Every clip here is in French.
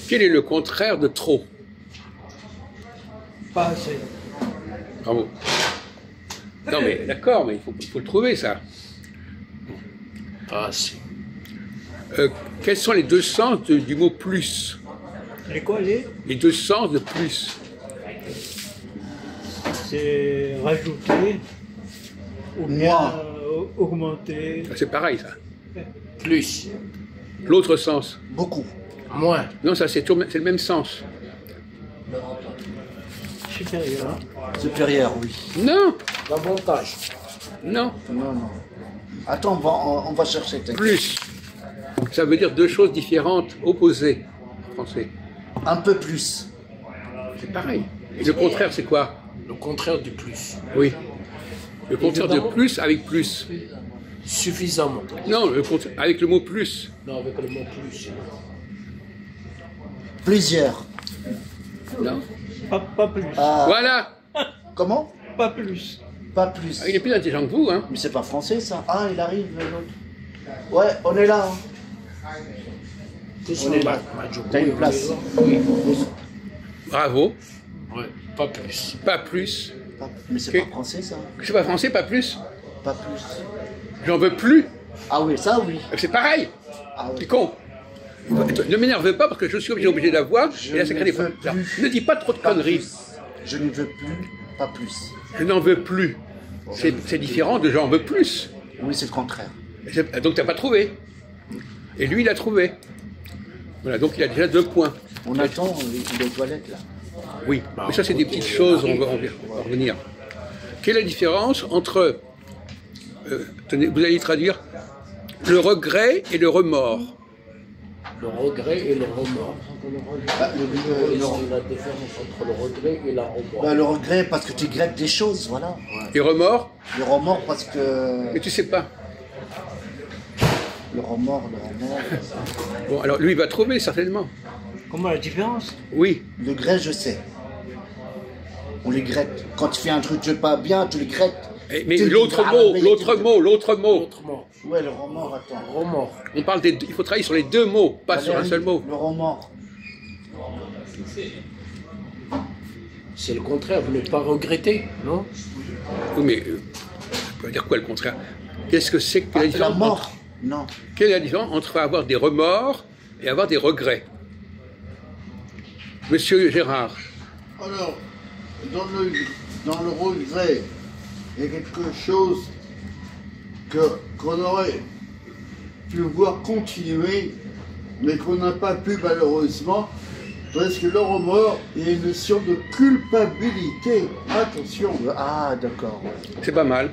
Quel est le contraire de trop? Pas assez. Bravo. Non mais d'accord, mais il faut le trouver ça. Pas assez. Quels sont les deux sens du mot plus? Les quoi, les? Les deux sens de plus. C'est rajouter ou bien augmenter. C'est pareil ça. Plus. L'autre sens. Beaucoup. Moins. Non, ça c'est le même sens. Supérieur. Supérieur, oui. Non, Davantage. non. Non, non. Attends, on va chercher. Plus. Ça veut dire deux choses différentes, opposées en français. Un peu plus. C'est pareil. Et le contraire, c'est quoi? Le contraire du plus. Oui. Le contraire de plus avec plus. Suffisamment. Non, avec le mot plus. Non, avec le mot plus. Plusieurs. Non. Pas plus. Voilà. Comment? Pas plus. Pas plus. Il est plus intelligent que vous, hein. Mais c'est pas français ça. Ah, il arrive l'autre. Ouais, on est là. Hein. On est là. T'as une place. Oui. Bravo. Ouais, pas plus. Pas plus. Mais c'est Ok. pas français ça. C'est pas français, pas plus. Pas plus. J'en veux plus. Ah oui, ça oui. C'est pareil. Ah C'est oui. con. Ne m'énerve pas parce que je suis obligé d'avoir. Je Et là, c'est ne des veux fois. plus. Ne dis pas trop de Pas conneries. plus. Je ne veux plus. Pas plus. Je n'en veux plus. C'est différent de j'en veux plus. Oui, c'est le contraire. Donc tu n'as pas trouvé. Et lui, il a trouvé. Voilà, donc il a déjà 2 points. On attend les toilettes là. Oui, mais ça c'est des petites choses, on va revenir. Quelle est la différence entre, tenez, vous allez traduire, le regret et le remords? Le regret et le remords. Bah, La différence entre le regret et la remords. le regret parce que tu regrettes des choses, voilà. Et remords? Le remords parce que... Et tu sais pas. Le remords. Bon, alors lui, il va trouver certainement. Comment la différence? Oui, Le grès, je sais. On les regrette. Quand tu fais un truc pas bien, tu les regrettes. mais Tu l'autre dis, mot, mais l'autre tu- mot, l'autre mot. Autrement. Ouais, le remords, attends. Remords. On parle il faut travailler sur les 2 mots, pas sur un Valérie, seul mot. Le remords. C'est le contraire, vous ne pas regretter, non? Oui, mais on va dire quoi le contraire? Qu'est-ce que c'est que la La différence mort. Non. Quelle est la différence entre avoir des remords et avoir des regrets? Monsieur Gérard. Alors, dans le regret, il y a quelque chose qu'on aurait pu voir continuer, mais qu'on n'a pas pu malheureusement, parce que le remords, il y a une notion de culpabilité. Attention. Ah, d'accord. Ouais. C'est pas mal.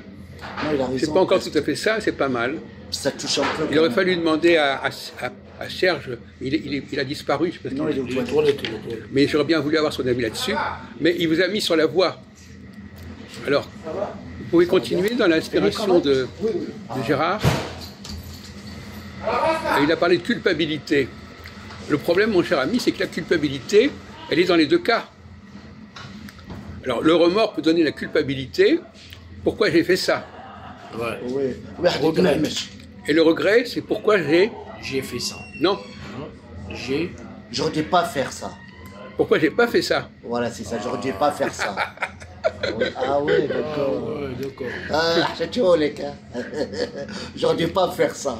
Non, il a raison. C'est pas encore tout à fait ça, c'est pas mal. Ça touche un peu. Il aurait fallu demander à Serge, il a disparu, je sais pas ce Non, qu'il il est a aux dit. Les toilettes. toilettes. Mais j'aurais bien voulu avoir son avis là-dessus. Mais il vous a mis sur la voie. Alors, vous pouvez continuer dans l'inspiration de Gérard. Il a parlé de culpabilité. Le problème, mon cher ami, c'est que la culpabilité, elle est dans les 2 cas. Alors, le remords peut donner la culpabilité. Pourquoi j'ai fait ça? Ouais. Oui. Ouais, Regret. Et le regret, c'est pourquoi j'ai... J'ai fait ça. Non, J'ai. J'aurais dû pas faire ça. pourquoi j'ai pas fait ça? Voilà, c'est ça. J'aurais dû pas faire ça. Oui. Ah ouais, d'accord. Ouais, d'accord. Ah, c'est chaud, les gars. J'aurais dû pas faire ça.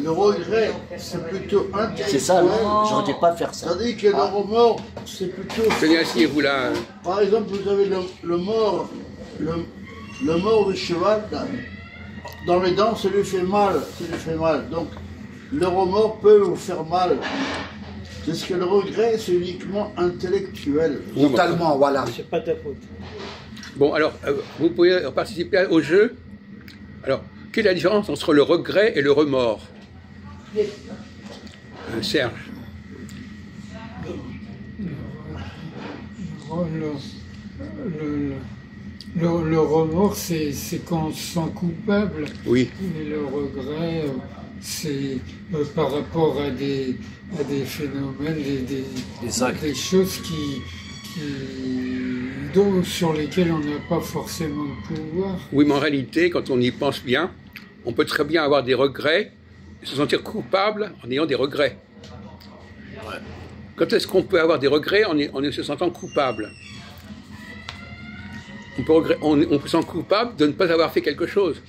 Le regret, c'est plutôt intellectuel. C'est ça, non? J'aurais dû pas faire ça. Tandis que le remords, c'est plutôt... Tenez, asseyez-vous là. Par exemple, vous avez le mort du cheval, là, dans les dents, ça lui fait mal, Donc, le remords peut vous faire mal. C'est ce que le regret, c'est uniquement intellectuel. Totalement, voilà. C'est pas ta faute. Bon, alors, vous pouvez participer au jeu. Alors, quelle est la différence entre le regret et le remords? Serge. Le remords, c'est quand on se sent coupable. Oui. Et le regret, c'est par rapport à des phénomènes, Des actes. des choses sur lesquelles on n'a pas forcément de pouvoir. Oui, mais en réalité, quand on y pense bien, on peut très bien avoir des regrets et se sentir coupable en ayant des regrets. Quand est-ce qu'on peut avoir des regrets en se sentant coupable? On peut se sentir coupable de ne pas avoir fait quelque chose.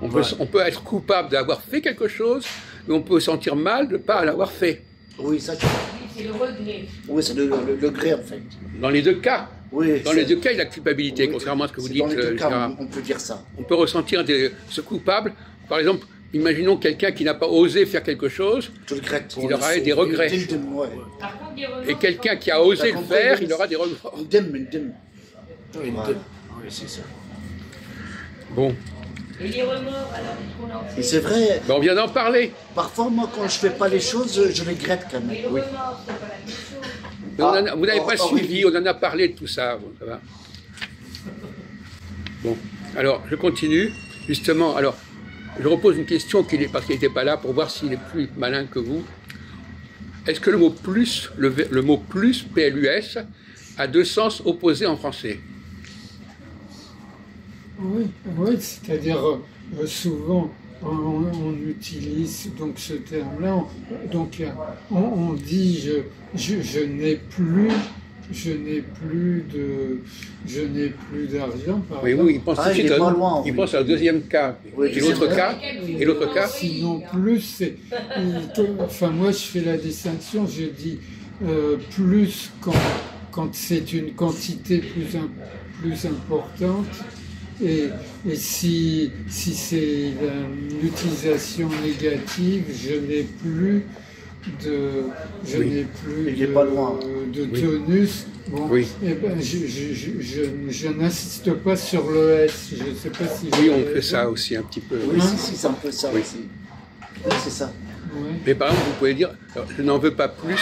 On peut être coupable d'avoir fait quelque chose, mais on peut se sentir mal de ne pas l'avoir fait. Oui, ça, C'est le regret. oui, c'est le gré en fait. Dans les deux cas. Oui, Dans les deux cas, il y a la culpabilité, oui, contrairement à ce que vous c'est dites, dans les deux cas, Gérard. on peut dire ça. On peut ressentir ce coupable. Par exemple, imaginons quelqu'un qui n'a pas osé faire quelque chose, Tu le regrettes. il aura des regrets. Ouais. Par contre, des remords, Et quelqu'un qui a osé T'as le compris, faire, oui. il aura des remords. Indemne. Oui, Ouais. oui, c'est ça. Bon, et les remords, alors, est-ce qu'on en fait? Et c'est vrai, ben, on vient d'en parler. parfois moi quand je fais pas les choses, je regrette quand Mais même. le remords, c'est pas la même chose. Mais vous n'avez pas Henri. suivi, on en a parlé de tout ça. Bon, ça va. Bon, alors je continue. Justement, alors je repose une question parce qu'il n'était pas là pour voir s'il est plus malin que vous. Est-ce que le mot plus, le mot plus, PLUS, a deux sens opposés en français? Oui, oui, c'est-à-dire souvent on utilise donc ce terme-là, donc on dit je n'ai plus d'argent par Oui, exemple. oui, il pense Ah, tout de il suite est pas loin, il oui. pense au deuxième cas. Oui, Et l'autre c'est cas, et l'autre cas, Sinon plus, c'est, enfin moi je fais la distinction, je dis plus quand c'est une quantité plus importante. Et si c'est l'utilisation négative, je n'ai plus Il est pas loin. de tonus. Bon, Oui. eh ben, je n'insiste pas sur le S. Je ne sais pas si oui, j'ai on fait raison. ça aussi un petit peu. Oui, si, c'est un peu ça Oui. aussi. Oui, c'est ça. Ouais. Mais par exemple, vous pouvez dire, alors, je n'en veux pas plus.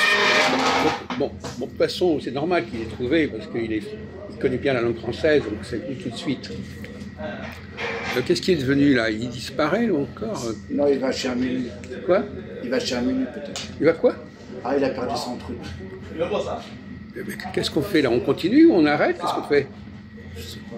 Bon, de toute façon, c'est normal qu'il ait trouvé, parce qu'il connaît bien la langue française, donc c'est venu tout de suite. Qu'est-ce qui est devenu là? Il disparaît ou encore? Non, il va chez un menu. Quoi? Il va chez un menu peut-être. Il va quoi? Ah, il a perdu son truc. Mais qu'est-ce qu'on fait là? On continue ou on arrête? Qu'est-ce qu'on fait? Je sais pas.